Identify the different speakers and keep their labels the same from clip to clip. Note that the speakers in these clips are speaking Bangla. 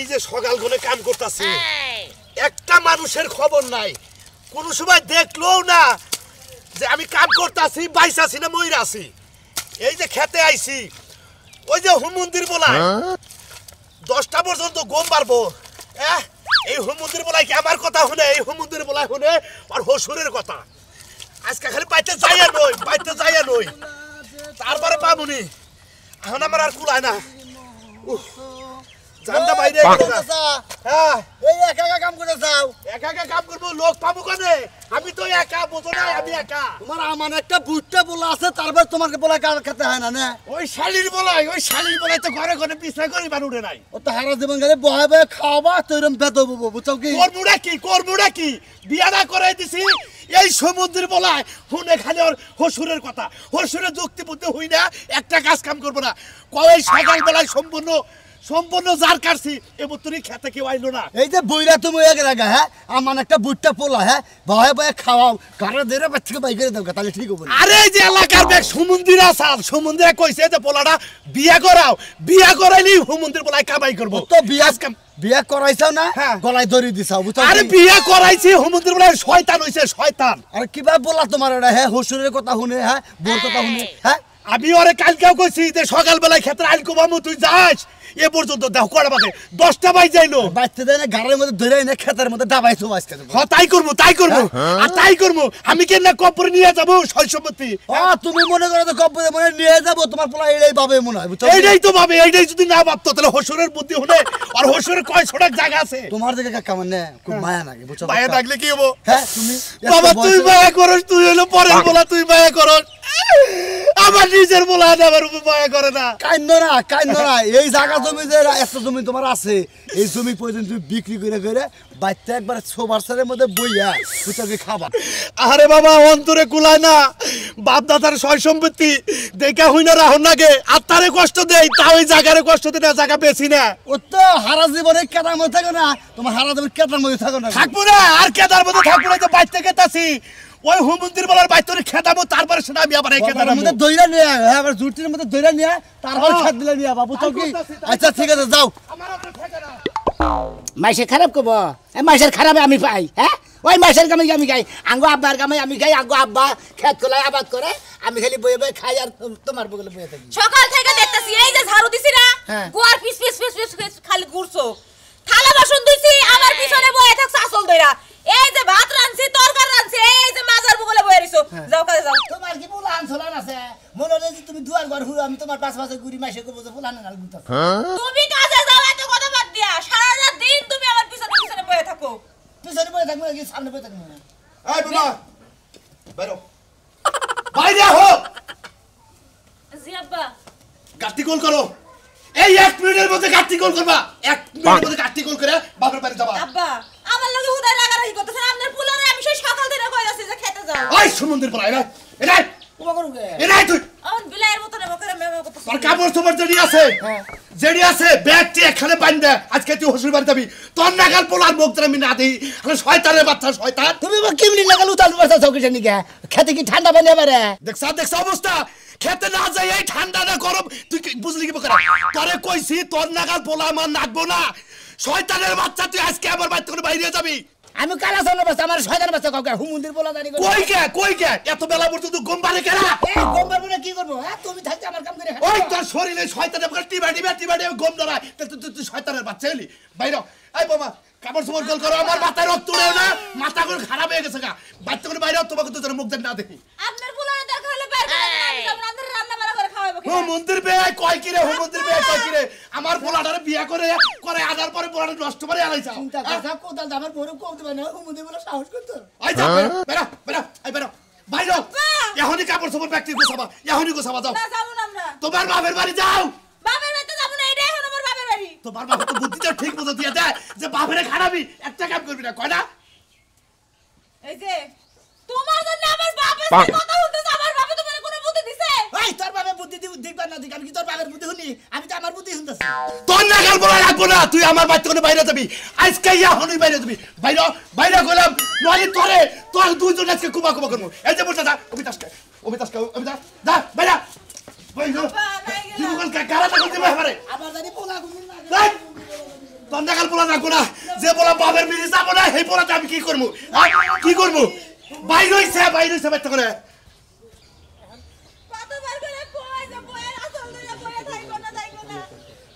Speaker 1: এই যে সকাল গনে কাম করতেছি একটা মানুষের খবর নাই কোন সময় দেখলোও না যে আমি কাম করতেছি বাইসাছি না মইরা আছি এই যে খেতে আইছি ওই যে হুমন্দির বলাই 10টা পর্যন্ত গম পারবো এই হুমন্দির বলাই কি আমার কথা শুনে এই হুমন্দির বলাই শুনে আর হসুরের কথা আজকে খালি বাইতে যাইয়া নই তারপরে পাবনি এখন আমার আর কুলায় না জানটা বাইরে হ্যাঁ এই একা কাম করে যাও একা কাম করবো লোক পাবো কেনে আমি তো একা বুঝো না আমি একা তোমার আমার একটা বুটটা বলা আছে তারপর তোমাকে বলা কার খেতে হয় না ওই শালির বলাই তো ঘরে ঘরে পিছনে করি বানুড়ে নাই ও তো হারা জীবন গেলে বহে বহে খাওয়াবা তো এরকম বেদব বুঝছো কি করবুড়া কি বিয়া না করাই দিছি এই সমুদ্রের বলায় হুনে খালি ওর হসুরের কথা হসুরের যুক্তি বুদ্ধি হই না একটা কাজ কাম করবো না কই সকাল বেলায় সম্পূর্ণ জার কাটছি এবার তুই খেতে কেউ আইলো না এই যে বইরা তুমি এক রাগা হ্যাঁ আমার একটা বুটটা পোলা হ্যাঁ ভয়ে ভয়ে খাওয়াও কারো দেরে বাচ্চাকে বাই করে দাও তাহলে ঠিক হবে আরে এই যে এলাকার ব্যাগ সমুদ্রে কইছে যে পোলাটা বিয়া করাইলি সমুদ্রের পোলায় কামাই করবো তো বিয়া করাইছাও না গলায় দড়ি দিছাও বুঝছো আরে বিয়া করাইছি সমুদ্রের পোলায় শয়তান হইছে শয়তান আরে কিবা বলা তোমার এটা হ্যাঁ হসুরের কথা শুনে হ্যাঁ বোর কথা শুনে হ্যাঁ আমি ওরে কালকেও কইছি যে সকাল বেলায় ক্ষেত্রে আইল কোবামু তুই যাস এ পর্যন্ত দেখো কড়া বাজে 10টা বাজ যাইলো বাইতে দেয় না গাড়ির মধ্যে ধরে এনে ক্ষেতের মধ্যে দাবাইছো আজকে হ্যাঁ তাই করবো আমি কেন না কবরে নিয়ে যাবো সয়সম্পত্তি তুমি মনে করো তো কবরে মনে নিয়ে যাবো তোমার পোলা এইটাই ভাবে মনে হয় এইটাই তো ভাবে এইটাই যদি না ভাবতো তাহলে হসুরের বুদ্ধি হলে আর হসুরের কয় ছড়াক জায়গা আছে তোমার দিকে কাকা মানে খুব মায়া লাগে বুঝছো মায়া লাগলে কি হবো হ্যাঁ তুমি বাবা তুই মায়া করস তুই হলো পরের বলা তুই মায়া করস আমার নিজের বলা আমার উপর মায়া করে না কাইন্দ না এই জায়গা জমি যে এত জমি তোমার আছে এই জমি পর্যন্ত তুমি বিক্রি করে বাচ্চা একবার সোবারসারের মধ্যে বইয়া তুই খাবা আরে বাবা অন্তরে কুলায় না বাপ দাদার সয় সম্পত্তি দেখা হই না রাহন নাগে আত্মারে কষ্ট দেই তাও ওই জায়গারে কষ্ট দেই না জায়গা বেশি না ও তো হারা জীবনে কেদার মধ্যে থাকে না তোমার হারা জীবন কেদার মধ্যে থাকো না থাকবো না আর কেদার মধ্যে থাকবো না তো বাচ্চা কেতাছি ওই হুমন্দির বলার বাইতরে খেদাবো তারপরে সেটা আমি আবার এই খেদার মধ্যে দইরা নিয়ে আবার জুটির মধ্যে দইরা নিয়ে তারপর খেত দিলে নিয়ে বাবু তো কি আচ্ছা ঠিক আছে যাও আমার আপনি ঠেকে না মাইসে খারাপ কব এই মাইসের খারাপে আমি পাই হ্যাঁ ওই মাইসের কামে আমি গাই আঙ্গো আব্বার কামে আমি গাই আঙ্গো আব্বা খেত কোলায় আবাদ করে আমি খালি বয়ে বয়ে খাই আর তোমার বগলে বয়ে থাকি
Speaker 2: সকাল থেকে দেখতাছি এই যে ঝাড়ু দিছি না গোয়ার পিস খালি ঘুরছো থালা বাসন দিছি আমার পিছনে বয়ে থাকছ আসল দইরা এই যে ভাত রাঁধছি তরকারি রাঁধছি এই যে মাজার বগলে বয়ে রইছো যাও কাজে যাও তোমার কি বুলান ছোলান আছে মনে হলো যে তুমি দুয়ার ঘর হুড়ো আমি তোমার পাঁচ পাঁচে গুড়ি মাইসে কবো যে বুলান না গুতাছ তুমি কাজে যাও এত কথা বাদ দিয়া সারা রাত দিন তুমি আমার পিছনে বয়ে থাকো নাকি সামনে বয়ে থাকো এই বাবা বাইরো বাইরে হো জি আব্বা
Speaker 1: গাটি গোল করো এই 1 মিনিটের মধ্যে গাটি গোল করবা 1 মিনিটের মধ্যে গাটি গোল করে বাবার বাড়ি যাবা
Speaker 2: আব্বা আমার লগে হুদাই রাগারাগি করতেছেন আপনার পুলারে আমি সেই সকাল থেকে কইতাছি যে খেতে যাও
Speaker 1: ওই সমুদ্রের পড়া এরাই
Speaker 2: ওবা করুগে
Speaker 1: এরাই তুই
Speaker 2: আন বিলাইয়ের মত না বকরে মেমে করতেছ
Speaker 1: তোর কাপড় তোমার জেডি আছে ব্যাগটি এখানে বাঁধে আজকে তুই হসুর বাড়ি যাবি তোর নাগাল পোলার মুখ আমি না দেই আরে শয়তানের বাচ্চা শয়তান
Speaker 3: তুমি কেমনি নাগাল উতাল বাচ্চা চৌকি জানি কে খেতে কি ঠান্ডা বানিয়ে পারে
Speaker 1: দেখছ অবস্থা খেতে না যাই এই ঠান্ডা না গরম তুই বুঝলি কি বকরা তোরে কইছি তোর নাগাল পোলা আমার নাকবো না শয়তানের বাচ্চা তুই আজকে আমার বাড়ি থেকে বাইরে যাবি
Speaker 3: আমি কালা সোনা বাচ্চা আমার শয়তানের বাচ্চা কাউকে হুমুন্দির বলা জানি
Speaker 1: কই কে এত বেলা পর্যন্ত গম বারে কেনা
Speaker 3: এই গম বারবো না কি করব হ্যাঁ তুমি থাকতে আমার কাম করে
Speaker 1: ওই তোর শরীরে শয়তানের বকরা টিবাডি গম ধরায় তুই শয়তানের বাচ্চা এলি বাইরে এই বাবা কাপড় চোপড় গোল করো আমার মাথায় রক্ত উড়ে না মাথা করে খারাপ হয়ে গেছে গা বাচ্চা করে বাইরে তোমাকে তো তোর মুখ দেন না দেখি
Speaker 2: আপনার পুলারে দরকার হলে বাইরে আমি যাব আপনাদের রান্না বাড়া করে খাওয়াবো কি
Speaker 1: মন্দির বে কয় কি রে মন্দির বে কয় কি রে আমার পোলাটারে বিয়া করে আদার পরে পোলাটা নষ্ট করে আলাইছা
Speaker 3: চিন্তা কথা কোদাল আমার বড় কওতে মানে মন্দির বলে সাহস করতে
Speaker 1: আই যা বেরা এই বেরা বাইরে এখনি কাপড় চোপড় ব্যক্তি গোছাবা এখনি গোছাবা যাও
Speaker 2: না যাব না আমরা
Speaker 1: তোমার বাপের বাড়ি যাও
Speaker 2: বাপের বাড়িতে যাব না এইটাই এখন আমার বাপের বাড়ি
Speaker 1: তোমার বাবা তো বুদ্ধিটা ঠিক মতো দিয়ে দেয় যে বাপেরে খারাপই একটা কাম করবি না কয় না
Speaker 2: এই যে তোমার জন্য আমার বাপের কথা বলতেছ আমার বাবা তোমারে কোনো বুদ্ধি দিছে
Speaker 3: এই তোর বাবা বুদ্ধি দিবা না দিক আমি কি তোর বাবার বুদ্ধি শুনি আমি তো আমার বুদ্ধি শুনতাছি
Speaker 1: তোর নাগাল বলা রাখবো না তুই আমার বাড়ি থেকে বাইরে যাবি আজকে এখনই বাইরে যাবি বাইরে গেলাম নয় তোর দুইজন আজকে কুবা করবো এই যে বসে যা অবিতাসকে যা বাইরে তুই বল গালাটা করতে পারে
Speaker 3: আবার জানি পোলা ঘুমিয়ে না
Speaker 1: তন্দাকাল বলা রাখবো না যে বলা বাবার মিলে যাবো না সেই বলাতে আমি কি করবো কি করবো বাইরে হইছে বাইতে করে
Speaker 2: কতবার করে কই যে বইয়ের আসল ধরে বইয়ে থাকবো না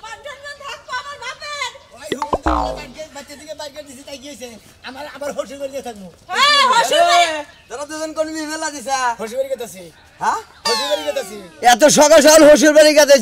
Speaker 2: পাঁচজন মান থাকবো আমার বাপের
Speaker 3: ওই হুকুম বাচ্চা দিকে বাইরে দিছি তাই কি হইছে আমার হসি করে থাকবো
Speaker 2: হ্যাঁ হসুরে
Speaker 4: তোরা দুজন কোন মেলা দিছা
Speaker 3: হসি করে গেতাছি
Speaker 4: হ্যাঁ
Speaker 3: হসি করে গেতাছি
Speaker 4: এত সকাল সকাল হসুর বাড়ি গেছে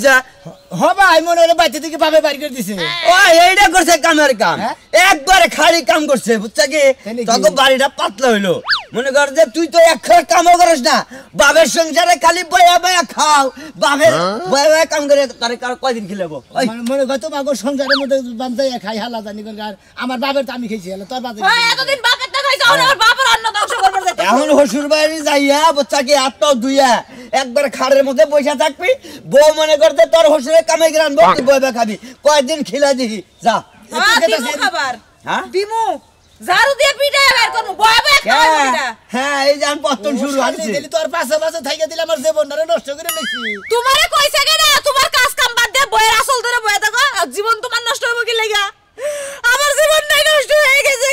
Speaker 3: হবা আই মনে হলো বাচ্চা দিকে বাবা বাইরে করে দিছে
Speaker 4: ও এইটা করছে কামের কাম
Speaker 3: হ্যাঁ?
Speaker 4: একবারে খালি কাম করছে বুঝছা কি
Speaker 3: তাই নাকি?
Speaker 4: তোকে বাড়িটা পাতলা হইলো মনে কর যে তুই তো এক কামও করিস না বাবের সংসারে খালি বয়া বয়া খাও বাবের বয়া বয়া কাম করে তারে কয়দিন খিলাবো ওই
Speaker 3: মনে কত মাগো সংসারের মধ্যে বান্ধাই খাই হালা জানি করে আর আমার বাবার তো আমি খেয়েছি হলো তোর বাবা
Speaker 2: হ্যাঁ এতদিন বাপের টাকা হইছে আমার বাপের অন্ন ধ্বংস করবার যাইতে
Speaker 4: এখন হসুর বাড়ি যাইয়া বুঝছা কি হাতটাও ধুইয়া একবার খাড়ের মধ্যে বসে থাকবি বউ মনে করতে তোর হসুরে কামে গিয়ে আনবো তুই বয়া বয়া খাবি কয়দিন খিলা দিবি যা
Speaker 2: হ্যাঁ দিমু খাবার
Speaker 4: হ্যাঁ
Speaker 2: দিমু ঝাড়ু দিয়ে পিটায় বের করব বয় বয় খাওয়াবো এটা
Speaker 4: হ্যাঁ এই যে পত্তন শুরু হচ্ছে
Speaker 3: দিলি তোর পাশে পাশে থাইকে দিলে আমার জীবনটা নষ্ট করে নিছি
Speaker 2: তোমারে কইছে কেন তোমার কাজ কাম বাদ দিয়ে বইয়ের আসল ধরে বয়ে থাকো আর জীবন তোমার নষ্ট হইব কি লাগা আমার জীবনটাই নষ্ট হয়ে গেছে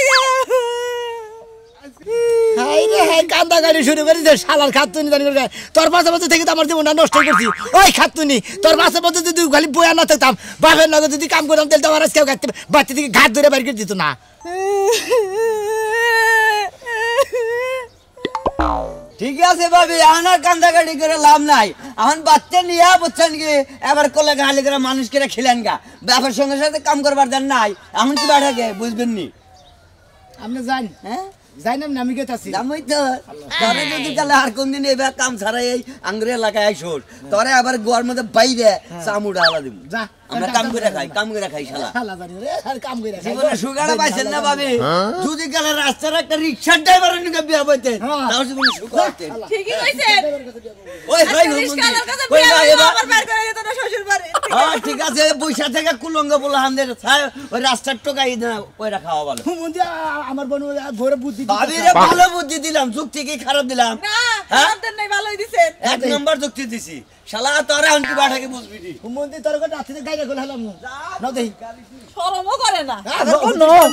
Speaker 3: হাই রে হাই কান্দা গাড়ি শুরু করে দে শালার খাতুনি জানি করে তোর পাশে পাশে থেকে তো আমার জীবনটা নষ্ট করছি ওই খাতুনি তোর পাশে পাশে যদি খালি বয়া না থাকতাম বাপের নগদ যদি কাম করতাম তাহলে তো আমার আজকেও খাইতে বাচ্চা থেকে ঘাট ধরে বাইর করে দিত না
Speaker 4: ঠিক আছে ভাবি আনার কান্দাকাটি করে লাভ নাই এখন বাচ্চা নিয়ে বুঝছেন কি এবার কোলে গালি করে মানুষকে খেলেন গা বাপের সঙ্গে সাথে কাম করবার দেন নাই এখন কি বাড়াকে বুঝবেন নি
Speaker 3: আপনি জান
Speaker 4: হ্যাঁ
Speaker 3: জানেন না আমি গেতাছি
Speaker 4: জামই তো তোরে যদি কালে আর কোনদিন এবার কাম ছাড়াই এই আঙ্গুরে এলাকায় আইসোস তোরে আবার গোয়ার মধ্যে বাইরে চামুড়া আলা দিব
Speaker 3: যা
Speaker 4: আমরা কাম করে খাই শালা
Speaker 3: শালা জানি রে আর কাম কইরা খাই
Speaker 4: জীবনে সুগারা পাইছেন না ভাবি যদি কালে রাস্তার একটা রিকশার ড্রাইভারের নিকে বিয়া বইতে তাও জীবনে সুগার হতে
Speaker 2: ঠিকই কইছে
Speaker 4: ওই ভাই
Speaker 2: রিস্কালার কাছে
Speaker 4: ওই
Speaker 2: বিয়া
Speaker 4: ভাই
Speaker 2: হইলো,
Speaker 4: এবার
Speaker 2: আবার বের করে দিত না শ্বশুর বাড়ি
Speaker 4: হ্যাঁ ঠিক আছে বৈশা থেকে কুলঙ্গ বলে হামদের ওই রাস্তার টোকাই না ওইটা খাওয়া ভালো
Speaker 3: মন্দির আমার বোন ঘরে বুদ্ধি
Speaker 4: ভাবি রে ভালো বুদ্ধি দিলাম যুক্তি কি খারাপ দিলাম
Speaker 2: না
Speaker 4: হ্যাঁ?
Speaker 2: আমাদের নাই ভালোই দিছেন
Speaker 4: এক নম্বর যুক্তি দিছি শালা তোরা আনকি বাটাকে বুঝবি নি
Speaker 3: মন্দির তোর কথা রাতে গাইরে গলা হলাম না দেই
Speaker 2: শরমও করে না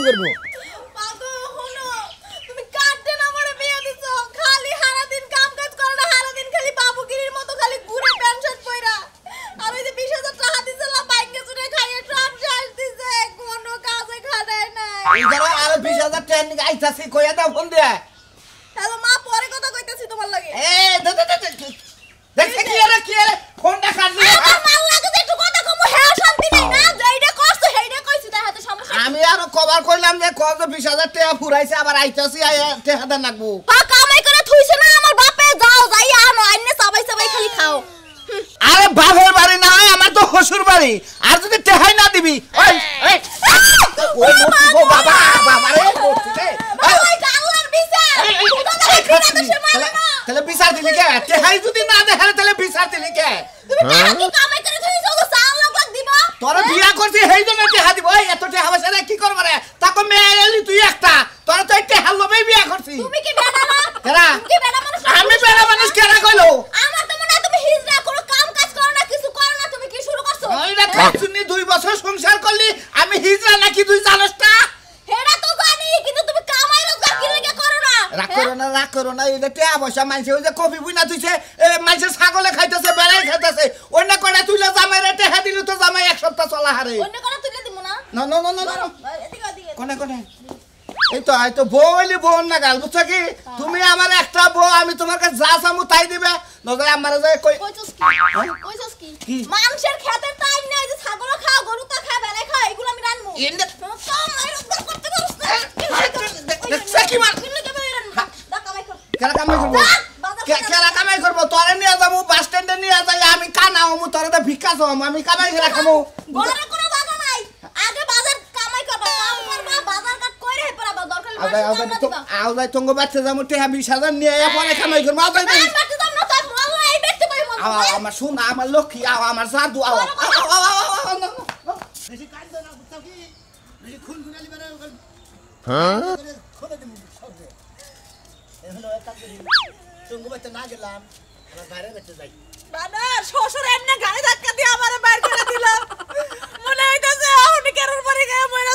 Speaker 3: করবো
Speaker 2: পাগল হলো তুমি কাটতে না আমারে বিয়ে দিছো খালি সারা দিন কাম কাজ করো না সারা দিন খালি বাবুগিরির মতো খালি ঘুরে পেনশন পয়রা আর ওই যে 20000 টাকা দিছিলাম বাইকে চুরে খাইয়ে সব শেষ দিছে কোনো কাজে খাড়ায় নাই
Speaker 4: এই যারা আর 20000 টাকা নিয়ে আইতাছি কইয়া দাও ফোন দে
Speaker 2: হ্যালো মা পরে কথা কইতাছি তোমার লাগে
Speaker 4: এ দেখে কি আরে ফোনটা কাটলি
Speaker 2: আমার মাল লাগে যে একটু কথা কম হ্যাঁ শান্তি নাই না যেইটা কষ্ট হেইটা কইছি তার হাতে সমস্যা
Speaker 4: আমি আর কভার করলাম যে কত 20000 টাকা ফুরাইছে আবার আইতাছি টাকা দেন লাগবো
Speaker 2: পা কামাই করে থুইছে না আমার বাপে যাও যাই আনো আইনে সবাই সবাই খালি খাও
Speaker 4: আরে বাপের বাড়ি না আমার তো শ্বশুর বাড়ি আর যদি টেহাই না দিবি ওই ওই মূর্তি গো বাবা বাবা রে মূর্তি রে
Speaker 2: ভাই আল্লাহর বিচার
Speaker 4: তাহলে বিচার দিলি কে টেহাই যদি না দেয় তাহলে বিচার দিলি কে
Speaker 2: তুমি টাকা কি কামাই করে থুইছো তো সাল লাখ দিব
Speaker 4: তোরা বিয়া করছিস সেই জন্য টেহা দিব এই এত টেহা বসে রে কি করব রে তাকে মেয়ে এলি তুই একটা তোরা তো টেহা লবেই বিয়া করছিস
Speaker 2: তুমি কি বেড়া না
Speaker 4: কেরা
Speaker 2: তুমি কি বেড়া মানুষ
Speaker 4: আমি বেড়া মানুষ কেরা কইলো
Speaker 2: আমার তো মনে হয় তুমি হিজরা কোনো কাম কাজ করো না কিছু করো না তুমি কি শুরু করছো
Speaker 4: ওইটা খাচ্ছুনি 2 বছর সংসার করলি আমি হিজরা নাকি তুই জানোস না
Speaker 2: হেডা তো জানি কিন্তু তুমি কামাই রোজগার কি লাগে করো না
Speaker 4: রাগ করো না এটা টেহা বসা মাইছে ওই যে কফি বুইনা তুইছে মাইছে ছাগলে খাইতেছে বেড়াই খাইতেছে অন্য করে তুইলে জামাইরে টেহা দিলি তো জামাই এক সপ্তাহ চলা হারে
Speaker 2: অন্য কোনো তুলে দিব না
Speaker 4: না না না না
Speaker 2: এদিকে এদিকে
Speaker 4: কোনে এই তো বউ হইলি বউ না গাল বুঝছো কি তুমি আমার একটা বউ আমি তোমার কাছে যা চামু তাই দিবে নজরে আমার যায় কই
Speaker 2: কইছস কি মানুষের খেতের টাইম নাই যে ছাগল খাও গরু তা খায় বেলে খাও এগুলো আমি রানমু কামাই রোজগার করতে পারছ না
Speaker 4: দেখছ কি মান
Speaker 2: কিনলে কে বেরান দা কামাই কর
Speaker 4: কেরা কামাই করবো কেরা কামাই করবো তোরে নিয়ে যাবো বাস স্ট্যান্ডে নিয়ে যাই আমি কানা হমু তোরে তো ভিক্ষা চাম আমি কামাই করে খামু
Speaker 2: বড়রে কোনো জায়গা নাই আগে বাজার কামাই করবা কাম করবা বাজার কাট কইরে পড়াবা দরকার
Speaker 4: আউদাই তঙ্গ বাচ্চা যাবো টেহা 20000 নিয়ে পরে কামাই করবো আউদাই আমার শোনা আমার লক্ষ্মী আমার জাদু
Speaker 3: বেশি কাজ না বুঝছো কি বেশি খুন খুনালি বেরা খোলে দিমু সব দে এহলো একটা করি সঙ্গ বাচ্চা না গেলাম আমার বাইরে বেঁচে যাই
Speaker 2: বানার শ্বশুর এমনি গাড়ি ধাক্কা দিয়ে আমারে বাইর করে দিল মনে হইতাছে আমি কেরুর বাড়ি গিয়ে মরে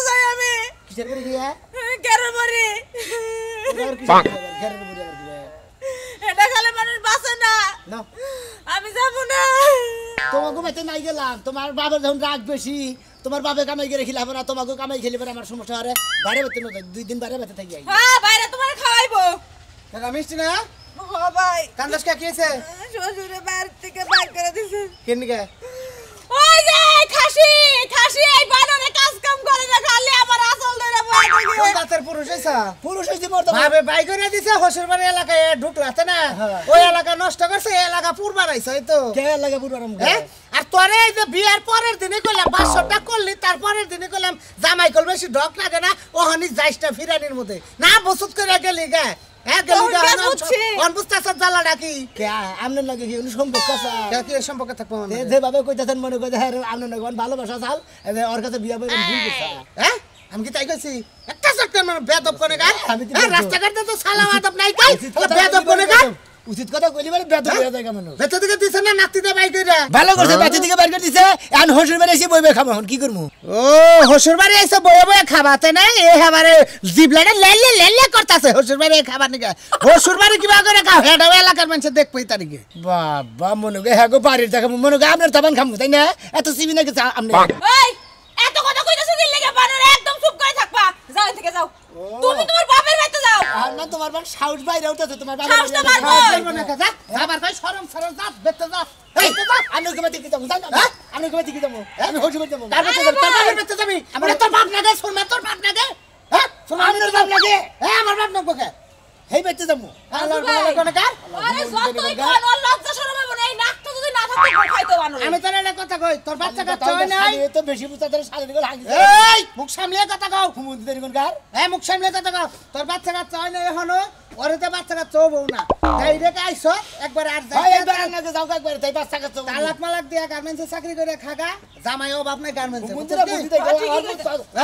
Speaker 2: এটা খালে মানুষ বাঁচে না
Speaker 3: না
Speaker 2: আমি যাব না
Speaker 3: তোমাকে বেঁচে নাই গেলাম তোমার বাবার যখন রাগ বেশি তোমার বাবা কামাই করে খেলে হবে না তোমাকে কামাই খেলে পরে আমার সমস্যা আরে বাইরে বেঁচে না 2 দিন বাইরে বেঁচে থাকি
Speaker 2: হ্যাঁ বাইরে তোমার খাওয়াইবো
Speaker 1: কাকা মিষ্টি না
Speaker 2: ও ভাই
Speaker 1: কান্দাস কে কিছে
Speaker 2: শ্বশুরে বাইরে থেকে বাইর করে দিছে
Speaker 1: কেনকে
Speaker 2: ওই যে খাসি এই বানরে কাজ কাম করে না খালি আমার আসল ধরে বই
Speaker 1: ওই
Speaker 2: থাকে
Speaker 1: দাঁতের পুরুষ হইছা
Speaker 3: পুরুষ হইছি মরতে
Speaker 1: ভাবে বাই করে দিছে হসুরবাড়ি এলাকায় ঢুকলো আছে না ওই এলাকা নষ্ট করছে এই এলাকা পুরবার আইছে এই তো
Speaker 3: কে লাগে পুরবারম
Speaker 1: হ্যাঁ আর তোরে এই যে বিয়ার পরের দিনে কইলাম 500 টাকা করলি তারপরের দিনে কইলাম জামাই কল বেশি ঢক লাগে না ওহনি যাইসটা ফিরানির মধ্যে না বসুত করে গেলি গে হ্যাঁ গেলি
Speaker 2: তখন কে বুঝছি?
Speaker 1: অন বুঝতাছ জ্বালা ডাকি
Speaker 3: কে আমনে লাগে কি সম্পর্ক আছে
Speaker 1: কি সম্পর্কে থাকবো
Speaker 3: যে ভাবে কইতাছেন মনে কই হ্যাঁ আমনে লাগে ভালোবাসা চাল ওর কাছে বিয়া করে ভুল গেছে
Speaker 1: হ্যাঁ আমি কি তাই কইছি একটা সত্য মানে বেদব কোনে গা
Speaker 3: আমি তো
Speaker 1: রাস্তাঘাটে তো সালাম আদব নাই কাই বেদব কোনে গা
Speaker 3: উচিত কথা কইলি মানে বেদ হয়ে যায় মানুষ
Speaker 1: বেতে দিকে দিছ না নাতিতে বাই কইরা
Speaker 3: ভালো করছে বাচ্চা দিকে বাইর করে দিছে এখন হসুর বাড়ি এসে বইবে খাবো এখন কি করবো
Speaker 1: ও হসুরবাড়ি আইছে বয়ে বয়ে খাবাতে না এ খাবারে জিবলাটা লেলে লেলে করতাছে হসুরবাড়ি খাবার নিকে হসুরবাড়ি কিবা করে খাও হেডাও এলাকার মানুষ দেখ পই তারিখে
Speaker 3: বাবা মনে করি হ্যাঁ গো বাড়ির দেখা মনে করি আপনার তাবান খামু তাই না এত সিবি নাকি আপনি
Speaker 2: ওই এত কথা কইতাছ কি লাগে বানরে একদম চুপ করে থাকবা যাও এখান থেকে যাও তুমি তোমার বাপের বাড়িতে যাও
Speaker 3: আর না তোমার বাবা সাউথ বাইরে উঠেছে তোমার বাবা
Speaker 2: সাহসটা মারবো।
Speaker 1: আবার কই শরম শরম যা বেতে যা
Speaker 3: এই আমি ওকে বাড়ি যাবো জানো আমি ওকে বাড়ি যাবো আমি হসুর বাড়ি যাবো
Speaker 1: তার বেতে যাবি তোর বাপের বেতে যাবি আমার তোর বাপ না গে শুন না তোর বাপ না গে হ্যাঁ শুন আমার বাপ না গে হ্যাঁ আমার বাপ না গে
Speaker 3: এই বাড়িতে যাবো
Speaker 1: আল্লাহর বলে কোনে কার
Speaker 2: আরে যতই কোন ওর লজ্জা শরম হবে না এই নাকটা যদি না থাকতো কোন খাইতো বানরে
Speaker 1: আমি তোর একটা কথা কই তোর বাচ্চা কাচ্চা হয় নাই
Speaker 3: তো বেশি বুঝতে ধরে সাড়ে দিকে হাগি
Speaker 1: এই মুখ সামলিয়ে কথা কও
Speaker 3: হুমুন্দি দেরি কোন কার
Speaker 1: এই মুখ সামলিয়ে কথা কও তোর বাচ্চা কাচ্চা হয় না এখনো ওরে তো বাচ্চা কাচ্চা হবো না ডাইরেক্ট আইছো একবার আর
Speaker 3: ভাই
Speaker 1: যাই
Speaker 3: একবার নাকি যাও একবার তাই বাচ্চা কাচ্চা
Speaker 1: তালাক মালাক দিয়া গার্মেন্টসে চাকরি করে খাগা জামাই অভাব নাই গার্মেন্টসে
Speaker 3: হুমুন্দিরা বুঝি তাই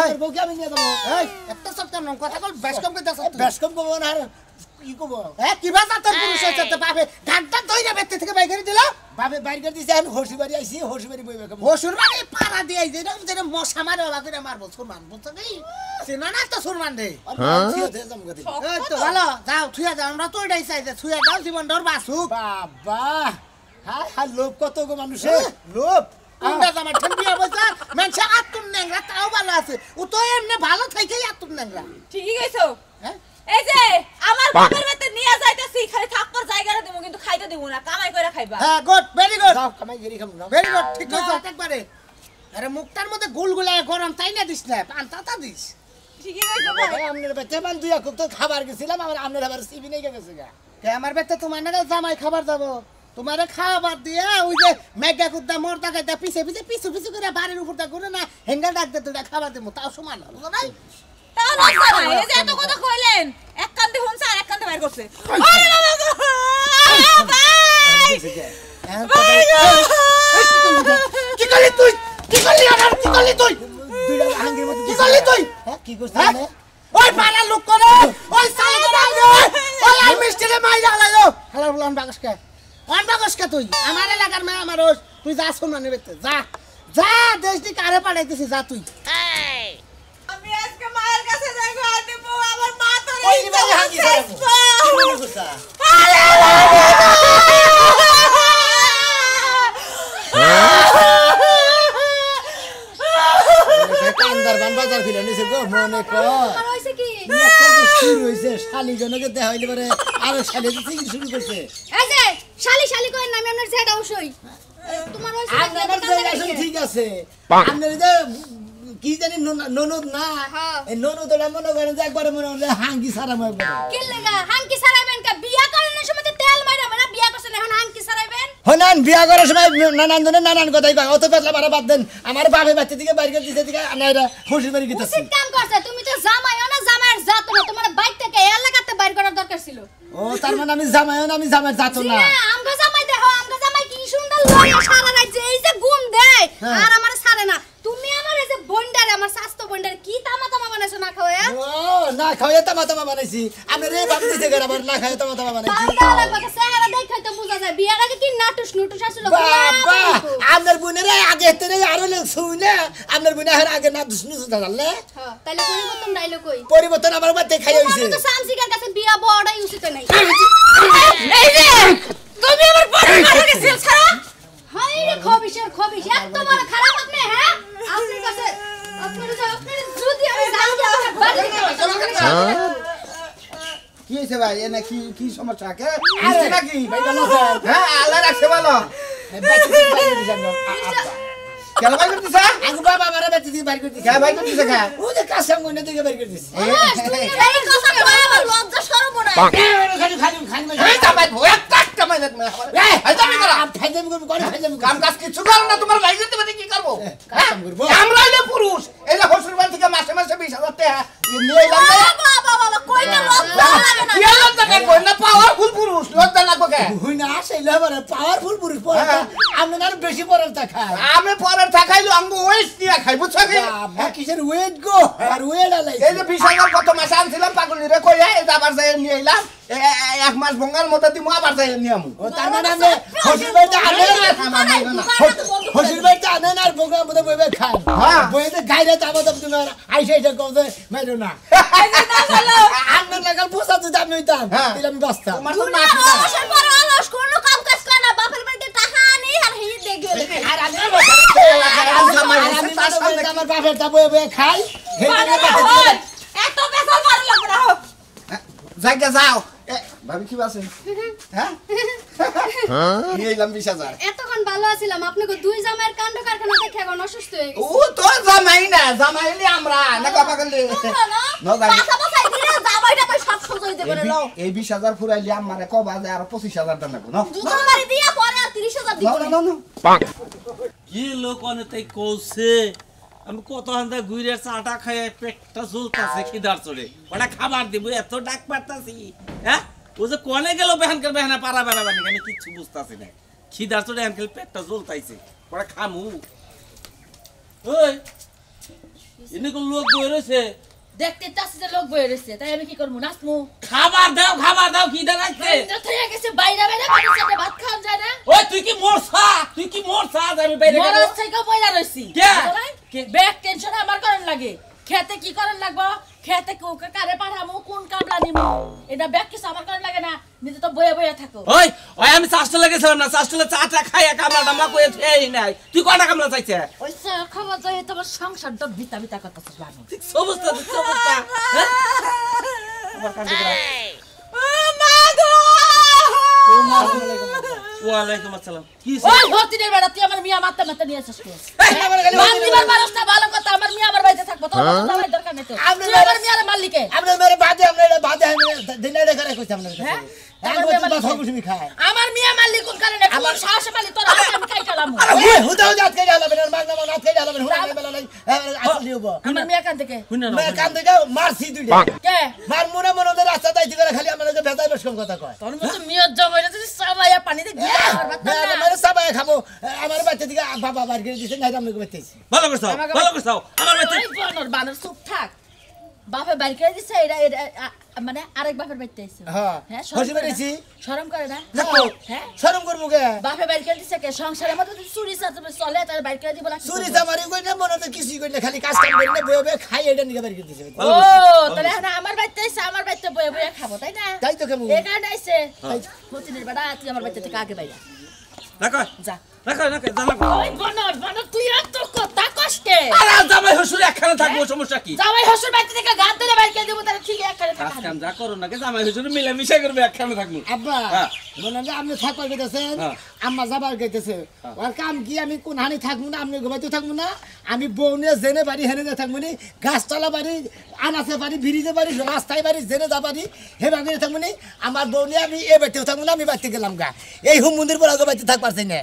Speaker 3: আর বউকে আমি নিয়ে যাবো
Speaker 1: এই একটা সপ্তাহ নম কথা কল বেশ কম কইতাছ
Speaker 3: বেশ কম করবো না আর কি করবো
Speaker 1: কি বাজা তোর পুরুষ হইছে তো বাপে ঘাটটা দইরা বেতে থেকে বাই করে দিল
Speaker 3: বাবে বাইর করে দিছে এখন হসুর বাড়ি আইছি হসুর বাড়ি বইবে খাবো
Speaker 1: হসুর মানে পাড়া দিয়ে আইছে এরকম যেন মশা মারে বাবা করে মারবো সুরমান বুঝছো কি চিনা না তো সুরমান রে এই তো ভালো যাও থুয়া যাও আমরা তো এটাই চাই যে থুয়া যাও জীবন ডর বাসুক
Speaker 3: বাবা হ্যাঁ হ্যাঁ লোক কত গো মানুষের
Speaker 1: লোভ আমরা জামা ঠেঙ্গিয়া বসা মানুষ আতুন নেংরা তাও ভালো আছে ও তো এমনি ভালো থাকেই আতুন নেংরা
Speaker 2: ঠিকই কইছো
Speaker 1: হ্যাঁ
Speaker 2: এই যে আমার বাপের বাড়িতে নিয়ে যাইতেছি খালি থাকবার জায়গাটা দেবো কিন্তু খাইতে দেবো না কামাই করে খাইবা
Speaker 1: হ্যাঁ গুড ভেরি গুড
Speaker 3: যাও কামাই গেরি খাবো না
Speaker 1: ভেরি গুড ঠিক আছে একবারে আরে মুখটার মধ্যে গুলগুলায় গরম তাই না দিস না পান্তা দিস
Speaker 2: ঠিকই কইছো ভাই
Speaker 3: ভাই আমনের বাচ্চা মান দুই এক তো খাবার গেছিলাম আমার আমনের আবার সিবি নেই গেছে গা
Speaker 1: কে আমার বেটা তোমার না জামাই খাবার যাবো তোমারে খাবার দিয়ে ওই যে মেগা কুদ্দা মর্দা গাইদা পিছে পিছে পিছু পিছু করে বাড়ির উপর দা করে না হেঙ্গা ডাক দে তোরা খাবার দেবো তাও সমান বুঝো নাই
Speaker 2: তাও লজ্জা নাই এই যে এত কথা কইলেন এক কান্দে হুনছে আর এক কান্দে বাইর করছে আরে বাবা গো ভাই ভাই গো!
Speaker 1: কি করলি তুই কি করলি আমার কি করলি তুই
Speaker 3: দুইটা হাঙ্গির মধ্যে
Speaker 1: কি করলি তুই
Speaker 3: হ্যাঁ কি করছিস
Speaker 1: হ্যাঁ? ওই পাড়ার লোক করে ওই সালে করে আইলো ওই আর মিষ্টিরে মাইরা লাইলো হালার বলান বাগসকে অন বাগসকে তুই আমার এলাকার মা আমার ওই, তুই যা শুনমানি বেতে যা যা দেশ দি কারে পাঠাইতেছি যা তুই
Speaker 2: আমি আজকে মায়ের কাছে যাইবো আর দেব আমার মা তো
Speaker 3: ওই নিবারে হাঙ্গি খাবো কি মনে করছা কান্দার বান বাজার ফিরে নিছে গো মনে কর
Speaker 5: হইছে কি
Speaker 3: শুরু হইছে শালি জনকে দেখা হইলে পরে আরো শালি থেকে শুরু করছে
Speaker 5: এই যে শালি শালি কই নাম আপনার জেড অবশ্যই তোমার হইছে
Speaker 3: আপনার জায়গা আসলে ঠিক আছে আপনার যে কি জানি ননদ না
Speaker 5: হ্যাঁ।
Speaker 3: এই ননদটা মনে করেন যে একবারে মনে হলে হাঙ্গি সারা মনে করে
Speaker 5: কি লাগা হাঙ্কি সারাইবেন কা বিয়া করেন সময় তো তেল মাইরা মানে বিয়া করছেন এখন হাঙ্কি সারাইবেন
Speaker 3: হনান বিয়া করার সময় নানান জনের নানান কথাই কয় অত পেতলা মারা বাদ দেন আমার বাপে বাচ্চা দিকে বাইরে করে দিতে দিকে আনাইরা খুশি বাড়ি গিয়েছে
Speaker 5: উচিত কাম করছে তুমি তো জামাইও না জামাইয়ের জাত না তোমার বাইক থেকে এলাকাতে বাইর করার দরকার ছিল
Speaker 3: ও তার মানে আমি জামাইও না আমি জামাই জাতো না
Speaker 5: আমগো জামাই দেখো আমগো জামাই কি সুন্দর লয়ে সারা রাত যে এই যে ঘুম দেয়
Speaker 3: হ্যাঁ।
Speaker 5: আর আমার সারে না তুমি আমার এই যে বন্ডারে আমার স্বাস্থ্য বন্ডারে কি তামা তামা বানাইছো না খাওয়া
Speaker 3: ও না খাওয়া তামা তামা বানাইছি আমি রে বাপ দিতে গেল আবার না খাওয়া তামা তামা বানাইছি
Speaker 5: তাহলে লাগবে চেহারা দেখাই তো বোঝা যায় আছে বিয়ার আগে কি নাটুস নুটুস আসছিল
Speaker 3: বাবা আপনার বোনেরা আগে থেকে আরো লোক শুনে আপনার বোনে আর আগে না দুষ্ণু জানলে
Speaker 5: হ্যাঁ তাহলে পরিবর্তন ডাইলো কই
Speaker 3: পরিবর্তন আমার বাড়িতে খাই হইছে
Speaker 5: তো সামসিকার কাছে বিয়া বড়াই উচিত নাই
Speaker 2: এই যে তুমি আমার বড় কথা গেছিল ছাড়া
Speaker 5: হাই রে খবিশের খবিশ এত বড় খারাপ আপনি হ্যাঁ আপনার কাছে আপনার যদি আমি জানি আপনার বাড়ি
Speaker 1: কি হইছে ভাই এনে কি কি সমস্যা কে
Speaker 3: আরে
Speaker 1: নাকি
Speaker 3: ভাই ভালো স্যার
Speaker 1: হ্যাঁ আল্লাহ রাখছে ভালো কেন ভাই করতেছ
Speaker 3: আগু বাবা আমারে বেঁচে দিয়ে বাইর করে দিছে
Speaker 1: কে ভাই করতেছ কে
Speaker 3: ও যে কাসাম গনে থেকে বাইর করে দিছে
Speaker 2: এই কথা কয় আমার লজ্জা শরম নাই
Speaker 3: খালি খালি খালি
Speaker 1: এই জামাই ভয় একটা মাইনাত মে এই এই জামাই করা
Speaker 3: ফাইজে করব কোন ফাইজে
Speaker 1: কাম কাজ কিছু করো না তোমার ভাই করতে পারি কি করব
Speaker 3: কাম করব
Speaker 1: আমরা হইলে পুরুষ এই যে হসুর বাড়ি থেকে মাসে মাসে 20000 টাকা নিয়ে এলাম
Speaker 2: বাবা বাবা কইতে লজ্জা লাগে না
Speaker 1: কি লজ্জা কে কই না পাওয়ারফুল পুরুষ লজ্জা লাগবে কে
Speaker 3: হুই না আসলে আবার পাওয়ারফুল পুরুষ পড়া আমরা আর বেশি পড়া তা খায়
Speaker 1: আমি পরে থাকাইলো আঙ্গু ওয়েস্ট নিয়ে খাই বুঝছো কি
Speaker 3: বাবা কিসের ওয়েট গো আর ওয়েট আলাই
Speaker 1: এই যে 20000 কত মাসে আনছিলাম পাগল রে কই এই আবার যাই নিয়ে এলাম এক মাস বঙ্গাল মতো দিমু আবার যাই নিয়ে আমু
Speaker 3: ও তার মানে আমি হসুর বাড়িতে আনে হসুর বাড়িতে আনে আর বোকা মতো বইবে খান
Speaker 1: হ্যাঁ।
Speaker 3: বইতে গাইরে চাবো তো তুমি আইসা আইসা কবে মাইরো না আপনার লাগাল পোষা যদি আমি হইতাম
Speaker 1: হ্যাঁ।
Speaker 3: তাহলে আমি বাঁচতাম
Speaker 1: তোমার তো না
Speaker 2: অলসের পর অলস কোনো কাম কাজ করে না বাপের বাড়িতে টাকা আনি আর হি দেখবে
Speaker 3: আর আমি আমার বাপের তা বয়ে বয়ে খাই
Speaker 2: এত বেসাল ভালো লাগবে না হোক
Speaker 1: জায়গা যাও ভাবি কি আছে হ্যাঁ নিয়ে এলাম 20000
Speaker 5: এতক্ষণ ভালো আছিলাম আপনাকে দুই জামাইয়ের কাণ্ড কারখানা দেখে এখন অসুস্থ হয়ে গেছে
Speaker 1: ও তো জামাই না জামাইলি আমরা না কথা বললি না
Speaker 2: পাছা পাছা দিলে জামাইটা পাই সব সজই দেবে না লও
Speaker 1: এই 20000 ফুরাইলি আমারে কবা যায় আর 25000 টাকা লাগবে না
Speaker 2: জুতো মারি দিয়া পরে আর 30000 দিব না
Speaker 6: কি লোক অনেকটাই কৌছে আমি কত হান্দা ঘুরে চাটা খাই পেটটা ঝুলতাছে খিদার চড়ে ওটা খাবার দিব এত ডাক পারতাছি হ্যাঁ ও যে কনে গেল বেহানকার বেহানা পারা বেড়াবানি আমি কিচ্ছু বুঝতাছি না খিদার চড়ে আনকাল পেটটা ঝুলতাইছে ওটা খামু ওই এনে কোন লোক বই রয়েছে
Speaker 2: দেখতে চাচ্ছি যে লোক বয়ে রয়েছে তাই আমি কি করবো নাচমু
Speaker 6: খাবার দাও খিদা লাগছে
Speaker 2: থেকে গেছে বাইরে বাইরে বাড়িতে ভাত খাওয়া যায় না
Speaker 6: ওই তুই কি মরছা আমি বাইরে গেল
Speaker 2: মরার থেকে বইরা রইছি
Speaker 6: কে?
Speaker 2: ব্যাক টেনশন আমার করেন লাগে খেতে কি করেন লাগবো খেতে কোকে কারে পাঠামু কোন কামলা নিমু এটা ব্যাক কিছু আমার করেন লাগে না নিজে তো বয়ে বয়ে থাকো
Speaker 6: ওই আমি চাষটা লেগেছিলাম না চাষটা চাটা খাইয়া কামলা টামলা কয়ে খেয়ে নাই তুই কটা কামলা চাইছে
Speaker 2: ওই খাবার যায় তোমার সংসারটা বিতা বিতা করতেছিস বানু
Speaker 6: সমস্যা আমার কাছে ওয়ালাইকুম আসসালাম কি
Speaker 2: ওই হতিনের বেড়া তুই আমার মিয়া মারতে মারতে নিয়ে আসছিস বান্দিবার মানুষটা ভালো কথা আমার মিয়া আমার বাড়িতে থাকবো তোর আমার দরকার নেই তো তুই আমার মিয়ার মালিকে
Speaker 3: আপনার মেরে বাদে আমরা বাদে দিনে রেখে রেখেছি আপনার কাছে
Speaker 2: হ্যাঁ?
Speaker 3: আমার মেয়ে মালিক খায়
Speaker 2: আমার মিয়া মালিক কোন কারণে কোন সাহস মালিক তোর হাতে আমি খাই কালাম
Speaker 3: হুদাও জাত কে যাবে না মাগনা মাগনা কে যাবে না হুদাও বেলা নাই আসল দিও
Speaker 2: আমার মিয়া কান থেকে
Speaker 3: मैं কাম থেকে মারছি দুইটা
Speaker 2: কে
Speaker 3: মার মনে মনে রাস্তা দাইতে করে খালি আমাকে ভেজাই বসকম কথা কয়
Speaker 2: তোর মতো মিয়ার জমাইরা তুই সাবাইয়া পানিতে গিয়ে মারবা না
Speaker 3: মেরে সবাই খাবো আমার বাচ্চা দিকে বাবা বার করে দিছে নাই আমরা বেতেছি
Speaker 6: ভালো করছাও আমার বাড়িতে
Speaker 2: ওই বানর বানর চুপ থাক বাপে বাইর করে দিছে এটা মানে আরেক বাপের বাড়িতে আইছে
Speaker 3: হ্যাঁ হসি বেরিয়েছি
Speaker 2: শরম করে না হ্যাঁ
Speaker 3: শরম করবো কে
Speaker 2: বাপে বাইর করে দিছে কে সংসারের মধ্যে তুই চুরি চাচবে চলে তার বাইর করে দিব না
Speaker 3: চুরি চামারি কই না মনে তো কিছুই কই না খালি কাজ কাম করি না বয়ে বয়ে খাই এটা নিয়ে বার করে দিছে
Speaker 2: ও তাহলে এখন আমার বাড়িতে আইছে আমার বাড়িতে বয়ে বয়ে খাবো তাই না
Speaker 3: তাই তো কেমন
Speaker 2: এই কারণে আইছে হতিনের বেড়া তুই আমার বাড়িতে থেকে আগে বাইরা
Speaker 6: রাখো
Speaker 2: যা
Speaker 6: জানা
Speaker 2: ওই বানর বানর তুই এত কথা কষ্টে
Speaker 6: আরে জামাই শ্বশুর একখানে থাকবো সমস্যা কি
Speaker 2: জামাই হসুর বাড়িতে থেকে গান ধরে বাইর করে দিব তার ঠিক একখানে
Speaker 6: কাজ
Speaker 2: থাকা
Speaker 6: কাম যা করো না জামাই শ্বশুর মিলে মিশে করবে একখানে থাকবো
Speaker 3: আব্বা
Speaker 6: হ্যাঁ।
Speaker 3: বলেন যে আপনি থাকবার গেতেছেন
Speaker 6: হ্যাঁ।
Speaker 3: আম্মা যাবার গেতেছে আর কাম কি আমি কোন হানি থাকবো না আপনি ঘুমাইতে থাকবো না আমি বউ নিয়ে জেনে বাড়ি হেনে যা থাকবো নি গাছতলা বাড়ি আনাসে বাড়ি ব্রিজে বাড়ি রাস্তায় বাড়ি জেনে যা বাড়ি হে বাড়ি থাকবো নি আমার বউ নিয়ে আমি এ বাড়িতেও থাকবো না আমি বাড়িতে গেলাম গা এই হুম মন্দির পর আগে বাড়িতে থাকবার চাই না